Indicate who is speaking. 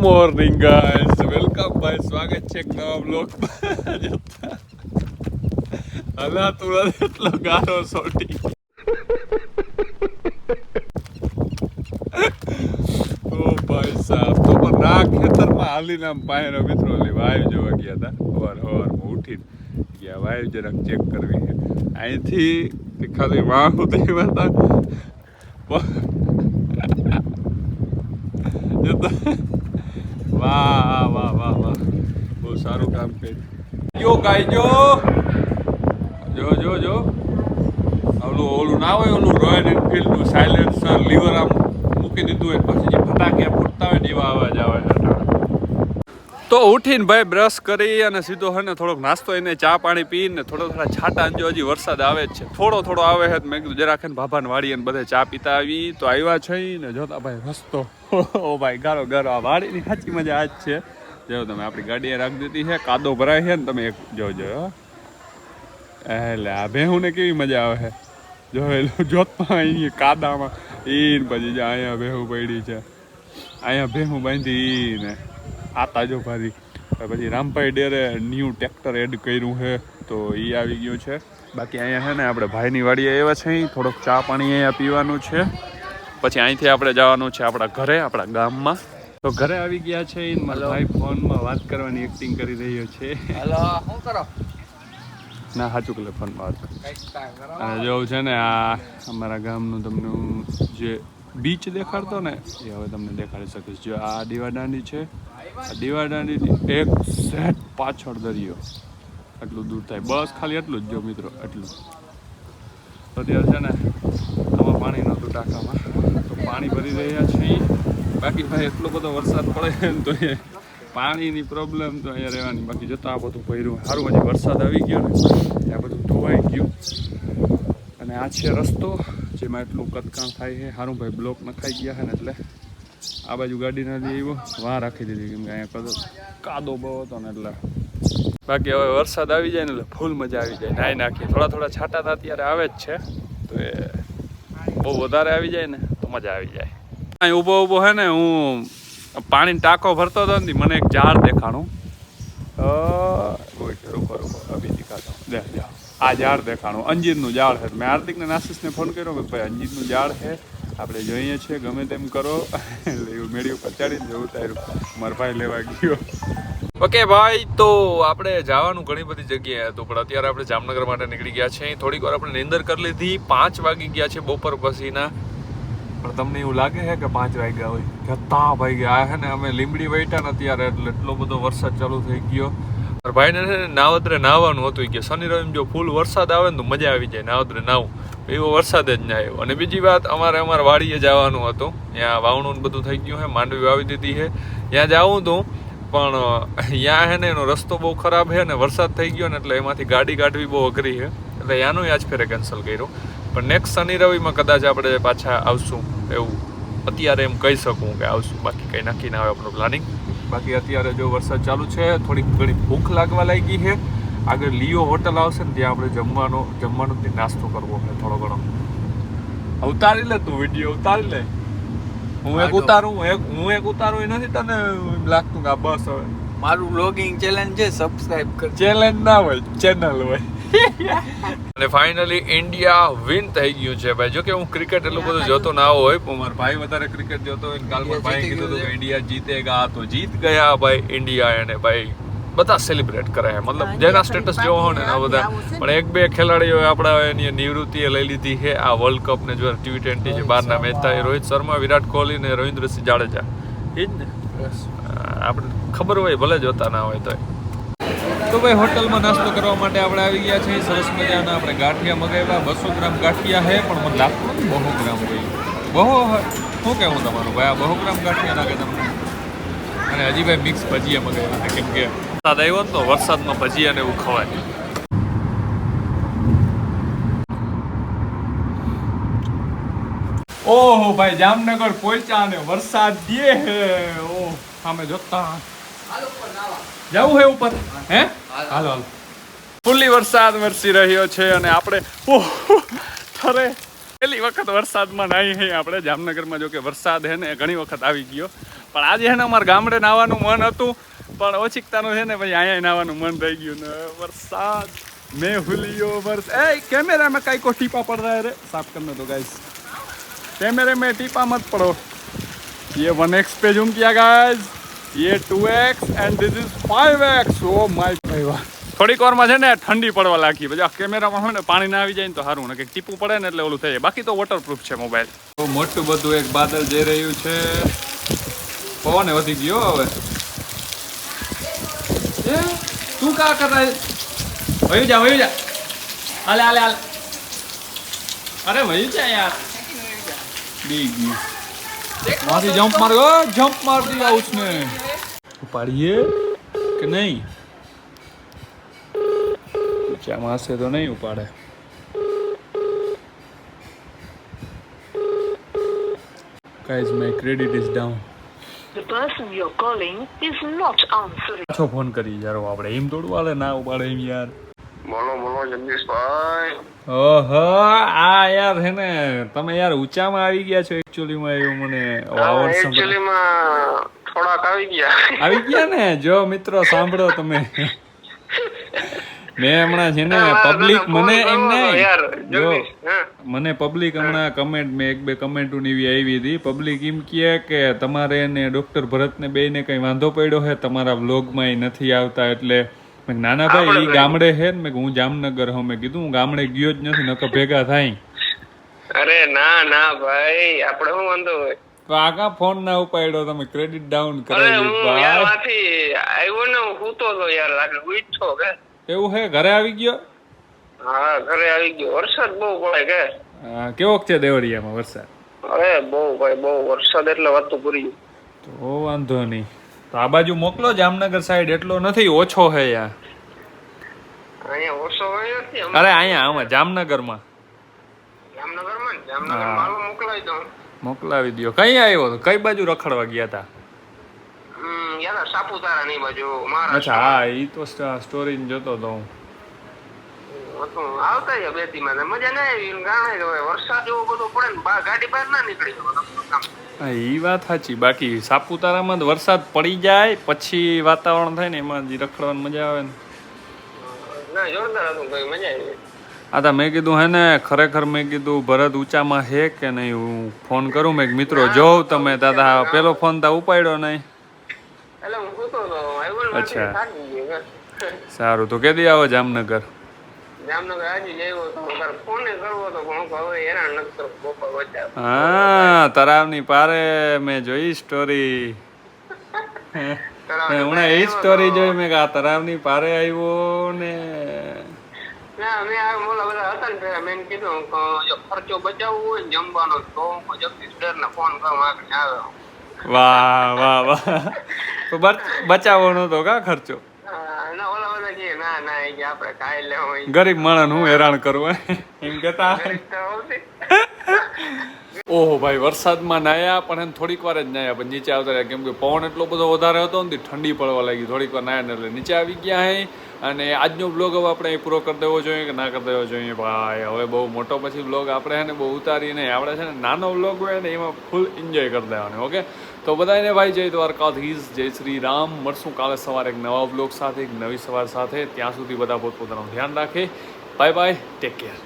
Speaker 1: Morning guys, welcome ભાઈ, સ્વાગત છે એક નવા બ્લોગમાં. હલા તું એટલો ગારો સોટી. ઓ ભાઈ સાહેબ, તો પણ ના ખેતરમાં હાલીને આમ પાયનો મિત્રો વાયુ જોવા ગયા હતા. સવારમાં ઉઠીને ગયા વાયુ જરાક ચેક કરવી છે. અહીંથી ખાલી વાહ ઉતરી હતા. વાહ વાહ વાહ વાહ, બહુ સારું કામ કર્યું. જો ગાય જો ઓલું ના હોય, ઓલું રોયલ એનફિલ્ડનું સાયલેન્સર લીવર આમ મૂકી દીધું હોય પછી જે ફટાકિયા ફૂટતા હોય ને એવા અવાજ આવે છે. તો ઉઠીને ભાઈ બ્રશ કરી અને સીધો હે ને થોડોક નાસ્તો એને ચા પાણી પીને થોડા છાંટા અંજો હજી વરસાદ આવે જ છે, થોડો આવે છે. મેં કીધું જરાક ભાભાને વાળી અને બધે ચા પીતા આવી. તો આવ્યા છે ને જોતા ભાઈ રસ્તો, ઓ ભાઈ ગારો આ વાડીની સાચી મજા આજ છે. જો તમે આપણી ગાડીએ રાખી દીધી છે, કાદો ભરાય છે ને તમે એક જોજો. એટલે આ ભેહું ને કેવી મજા આવે છે જો જોતમાં અહીં કાદામાં ઈન પછી જો અહીંયા ભેહું પડી છે, અહીંયા ભેહું બાંધી ને આતા જો ભારી. પછી રામભાઈ ડેરે ન્યૂ ટ્રેક્ટર એડ કર્યું છે તો એ આવી ગયું છે. બાકી અહીંયા છે ને આપણે ભાઈની વાડીએ આવ્યા છે, થોડોક ચા પાણી અહીંયા પીવાનું છે. પછી અહીંથી આપણે જવાનું છે આપણા ઘરે, આપણા ગામમાં. તો ઘરે આવી ગયા છે. મારો ભાઈ ફોનમાં વાત કરવાની એક્ટિંગ કરી રહ્યો છે.
Speaker 2: હેલો, શું કરો?
Speaker 1: ના સાચું કે ફોનમાં વાત કરો. અને જોવું છે ને આ અમારા ગામનું તમને જે બીચ દેખાડતો ને એ હવે તમને દેખાડી શકીશ. જો આ દીવાદાંડી છે, આ દીવાદાંડીની એક સેટ પાછળ દરિયો, આટલું દૂર થાય બસ, ખાલી એટલું જ જો મિત્રો, એટલું. અત્યારે છે ને આમાં પાણી નહોતું ટાંકામાં, તો પાણી ભરી રહ્યા છીએ. બાકી ભાઈ એટલો બધો વરસાદ પડે ને તો એ પાણીની પ્રોબ્લેમ તો અહીંયા રહેવાની. બાકી જતાં આ બધું ભર્યું સારું, હજી વરસાદ આવી ગયો ને આ બધું ધોવાઈ ગયું. અને આ છે રસ્તો જેમાં એટલું કદકામ થાય છે. સારું ભાઈ બ્લોક નખાઈ ગયા છે ને એટલે આ બાજુ ગાડી ના લઈ આવ્યો, વાં રાખી દીધી કેમ કે અહીંયા કાદો બહુ હતો ને એટલે. બાકી હવે વરસાદ આવી જાય ને એટલે ફૂલ મજા આવી જાય. નાહી નાખીએ, થોડા છાંટા હતા અત્યારે આવે જ છે, તો એ બહુ વધારે આવી જાય ને તો મજા આવી જાય. અહીં ઊભો હે ને હું પાણી ટાંકો ભરતો હતો ને મને એક ઝાડ દેખાણું. રૂકો અભી દિખાતો દે, આ ઝાડ દેખાણું, અંજીરનું ઝાડ છે. મેં હાર્દિકને નાસિસને ફોન કર્યો કે ભાઈ અંજીરનું ઝાડ છે, આપણે જોઈએ છીએ, ગમે તેમ કરો. એટલે એવું મેળી ઉપર ચડીને જવું તાર્યું, મારો ભાઈ લેવા ગયો. ઓકે ભાઈ, તો આપણે જવાનું ઘણી બધી જગ્યાએ હતું, પણ અત્યારે આપણે જામનગર માટે નીકળી ગયા છે. થોડીક વાર આપણે નીંદર કરી લીધી. 5 વાગી ગયા છે બપોર પછીના. પણ તમને એવું લાગે છે કે 5 વાગ્યા હોય? કેટલા ભાઈ ગયા છે ને અમે લીંબડી વૈટા ને અત્યારે, એટલે એટલો બધો વરસાદ ચાલુ થઈ ગયો. ભાઈને છે ને નાવદરે નાહવાનું હતું કે શનિ રવિ જો ફૂલ વરસાદ આવે ને તો મજા આવી જાય નાવદરે નાવું, એવો વરસાદ જ ના આવ્યો. અને બીજી વાત, અમારે વાડીએ જવાનું હતું, ત્યાં વાવણું બધું થઈ ગયું છે, માંડવી વાવી દીધી છે, ત્યાં જવું હતું. પણ ત્યાં છે ને એનો રસ્તો બહુ ખરાબ છે ને વરસાદ થઈ ગયો ને એટલે એમાંથી ગાડી કાઢવી બહુ અઘરી છે, એટલે ત્યાંનું આજ ફેરે કેન્સલ કર્યું. પણ નેક્સ્ટ શનિ રવિમાં કદાચ આપણે પાછા આવશું, એવું અત્યારે એમ કહી શકું કે આવશું. બાકી કંઈ નક્કી ના આવે આપણું પ્લાનિંગ. બાકી અત્યારે જો વરસાદ ચાલુ છે, થોડીક ઘણી ભૂખ લાગવા લાગી છે. આગળ લિયો હોટલ આવશે ને ત્યાં આપણે જમવાનું નાસ્તો કરવો છે થોડો ઘણો. ઉતારી લે તું વિડીયો, ઉતારી લે. હું એક ઉતારું એ નથી તને લાગતું કે આ બસ હવે
Speaker 2: મારું વ્લોગિંગ ચેલેન્જ છે, સબસ્ક્રાઇબ કર.
Speaker 1: ચેલેન્જ ના હોય, ચેનલ હોય. અને ફાઇનલી ઇન્ડિયા વિન થઈ ગયું છે ભાઈ. જો કે હું ક્રિકેટ એટલું બધું જોતો ના હોય, પણ મારો ભાઈ વધારે ક્રિકેટ જોતો હોય. કાલ મારા ભાઈ કીધું હતું કે ઇન્ડિયા જીતેગા, તો જીત ગયા ભાઈ ઇન્ડિયા. અને ભાઈ બધા સેલિબ્રેટ કરે છે, મતલબ જેના સ્ટેટસ જોવો હોય ને એના બધા. પણ 1-2 ખેલાડીઓ આપણા એની નિવૃત્તિએ લઈ લીધી છે આ વર્લ્ડ કપ ને. જો T20 છે, બહારના મેચ થાય, રોહિત શર્મા, વિરાટ કોહલી ને રવિન્દ્રસિંહ જાડેજા, એ જ ને આપણે ખબર હોય ભલે જોતા ના હોય તો. તો ભાઈ હોટલમાં નાસ્તો કરવા માટે આપણે આવી ગયા છે. સરસ મજાના આપણે ગાંઠિયા મગાવ્યા. 200 ગ્રામ ગાંઠિયા છે, પણ મને લાગતું નથી 200 ગ્રામ હોય. બહુ શું કહેવું તમારું ભાઈ, આ 200 ગ્રામ ગાંઠિયા લાગે તમને? અને હજી ભાઈ મિક્સ ભજીયા મગાવ્યા હતા, કેમ કે વરસાદ આવ્યો ને તો વરસાદમાં ભજીયા ને એવું ખવાય. ઓહો ભાઈ, જામનગર પહોંચ્યા ને વરસાદ દે હે. ઓહ સામે જોતા જવું હે ઉપર, હે હાલો ફૂલી વરસાદ વરસી રહ્યો છે. અને આપણે પહેલી વખત વરસાદમાં નાહી હઈ આપણે જામનગરમાં. જો કે વરસાદ હે ને ઘણી વખત આવી ગયો, પણ આજે હે ને અમારે ગામડે નાહવાનું મન હતું, પણ ઓછીકતાનું છે ને ભાઈ અહીંયા નાહવાનું મન થઈ ગયું ને વરસાદ મેં હુલિયો वर्ष ए कैमरा में कई को टीपा पड़ रहा है रे, साफ करने दो गाइस. कैमरे में टीपा मत पड़ो. ये 1x पे जूम किया गाइस, ये 2x and this is 5x. Oh my भाई वाह. થોડીક વારમાં છે ને ઠંડી પડવા લાગી. પછી આ કેમેરામાં હોય ને પાણી ના આવી જાય ને તો સારું, ને કંઈક ટીપું પડે ને એટલે ઓલું થઈ જાય. બાકી તો વોટરપ્રૂફ છે મોબાઈલ. તો મોટું બધું એક બાદલ જઈ રહ્યું છે. પવન વધી ગયો હવે. એ તું કા કર રહા? વયું જા હાલે હાલે હાલે. અરે વયું જા યાર. બી ગયું. મારી જમ્પ માર ગયો, જમ્પ માર દિયા उसने. ઉપાડીએ કે નહીં? ऊंचा से तो नहीं उपाड़े. Guys, my credit is down.
Speaker 3: The person you're calling is not answering.
Speaker 1: પાછો ફોન કરી યાર આપણે એમ થોડું હાલે ના ઉપાડે એમ યાર.
Speaker 4: બોલો બોલો જગદીશભાઈ.
Speaker 1: ઓહો આ યાર હે ને તમે યાર ઊંચામાં આવી ગયા છો એકચ્યુઅલીમાં. એવું મને અવાજ
Speaker 4: એકચ્યુઅલીમાં થોડાક આવી ગયા
Speaker 1: ને. જો મિત્રો સાંભળો તમે, મેં હમણાં છે ને પબ્લિક મને એમ નહીં જો મને પબ્લિક હમણાં કમેન્ટ મેં 1-2 કમેન્ટો એવી આવી હતી. પબ્લિક એમ કહે કે તમારે ને ડોક્ટર ભરતને બેયને કઈ વાંધો પડ્યો હે, તમારા વ્લોગમાં એ નથી આવતા. એટલે મેં નાના ભાઈ એ ગામડે હે ને, મેં હું જામનગર હું મેં કીધું હું ગામડે ગયો જ નથી, નકર ભેગા થાય.
Speaker 4: અરે ના ના ભાઈ આપણે શું વાંધો હોય.
Speaker 1: તો આગા ફોન ના ઉપાડ્યો તમે, ક્રેડિટ ડાઉન
Speaker 4: અરે
Speaker 1: કરાવી.
Speaker 4: હું યાર માંથી આવ્યો ને હું સૂતો તો યાર લાગે ઉઠો કે.
Speaker 1: એવું હે? ઘરે આવી ગયો?
Speaker 4: હા ઘરે આવી ગયો. વરસાદ બહુ પડે કે.
Speaker 1: કેવોક છે દેવરિયામાં વરસાદ?
Speaker 4: અરે બહુ ભાઈ બહુ વરસાદ એટલે વાત તો પૂરી.
Speaker 1: તો વાંધો નહીં, તો આ બાજુ મોકલો જામનગર સાઈડ. એટલો નથી, ઓછો હે યાર.
Speaker 4: અહીંયા ઓછો હોય નથી.
Speaker 1: અરે અહીંયા આમાં જામનગરમાં
Speaker 4: જામનગર માલ મોકલાવી દો.
Speaker 1: મોકલાવી દો. કઈ આવ્યો તો? કઈ બાજુ રખડવા ગયા હતા?
Speaker 4: યાર સાપુતારા ની બાજુ.
Speaker 1: અચ્છા હા, ઈ તો સ્ટોરી જોતો તો હું.
Speaker 4: આવતા રહ્યા 2 દી માં મજા ના આવી. ગાણે વરસાદ જેવો બધો પડે ને ગાડી બહાર ના નીકળી શકે.
Speaker 1: હા ઈ વાત સાચી. બાકી સાપુતારામાં વરસાદ પડી જાય પછી વાતાવરણ થાય ને એમાં જ રખડવાની મજા આવે ને.
Speaker 4: ના જોરદાર હતું ભાઈ, મજા આવી.
Speaker 1: હા તો મેં કીધું હે ને ખરેખર મેં કીધું ભરત ઊંચામાં હે કે નહીં, હું ફોન કરું. મેં મિત્રો જોઉં તમે દાદા પેલો ફોન તા ઉપાડ્યો નહીં.
Speaker 4: એટલે હું સૂતો તો આવ્યો ને
Speaker 1: અચ્છા.
Speaker 4: થાકી ગયો.
Speaker 1: સારું, તો કેદી આવો જામનગર?
Speaker 4: જામનગર આજે જયો તો તારે ફોન કરવો તો પણ હવે હેરાન નથી કરવું બપોર વચ્ચે.
Speaker 1: હા તરાવની પારે મેં જોઈ સ્ટોરી. હમણાં એ સ્ટોરી જોઈ મેં કે આ તરાવની પારે આવ્યો ને.
Speaker 4: ના મેં આ મોલા બધા હતા ને મેં કીધું કે જો ખર્ચો બચાવવો હોય ને જમવાનો તો હું જગદીશ ડરને ફોન કરું આગળ આવે.
Speaker 1: વાહ વાહ વાહ. તો બચાવવો નતો કા ખર્ચો?
Speaker 4: ના ઓલા બધા કે ના ના એ કે આપણે ખાઈ લેવું.
Speaker 1: ગરીબ માણસ હું હેરાન કરવું એમ કેતા. ઓહો ભાઈ વરસાદમાં નાયા પણ એને થોડીક વાર જ નાયા પણ નીચે આવતા રહ્યા, કેમ કે પવન એટલો બધો વધારે હતો ને ઠંડી પડવા લાગી. થોડીક વાર નાયા ને એટલે નીચે આવી ગયા હે. અને આજનો બ્લોગ હવે આપણે પૂરો કરી દેવો જોઈએ કે ના કરી દેવો જોઈએ ભાઈ? હવે બહુ મોટો પછી બ્લોગ આપણે છે ને બહુ ઉતારી નહીં. આપણે છે ને નાનો બ્લોગ હોય ને એમાં ફૂલ એન્જોય કરી દેવાનો. ઓકે તો બધાને ભાઈ જય દ્વારકાધીશ, જય શ્રી રામ. મળશું કાલે સવારે એક નવા બ્લોગ સાથે, એક નવી સવાર સાથે. ત્યાં સુધી બધા પોતપોતાનું ધ્યાન રાખે. Bye bye, take care.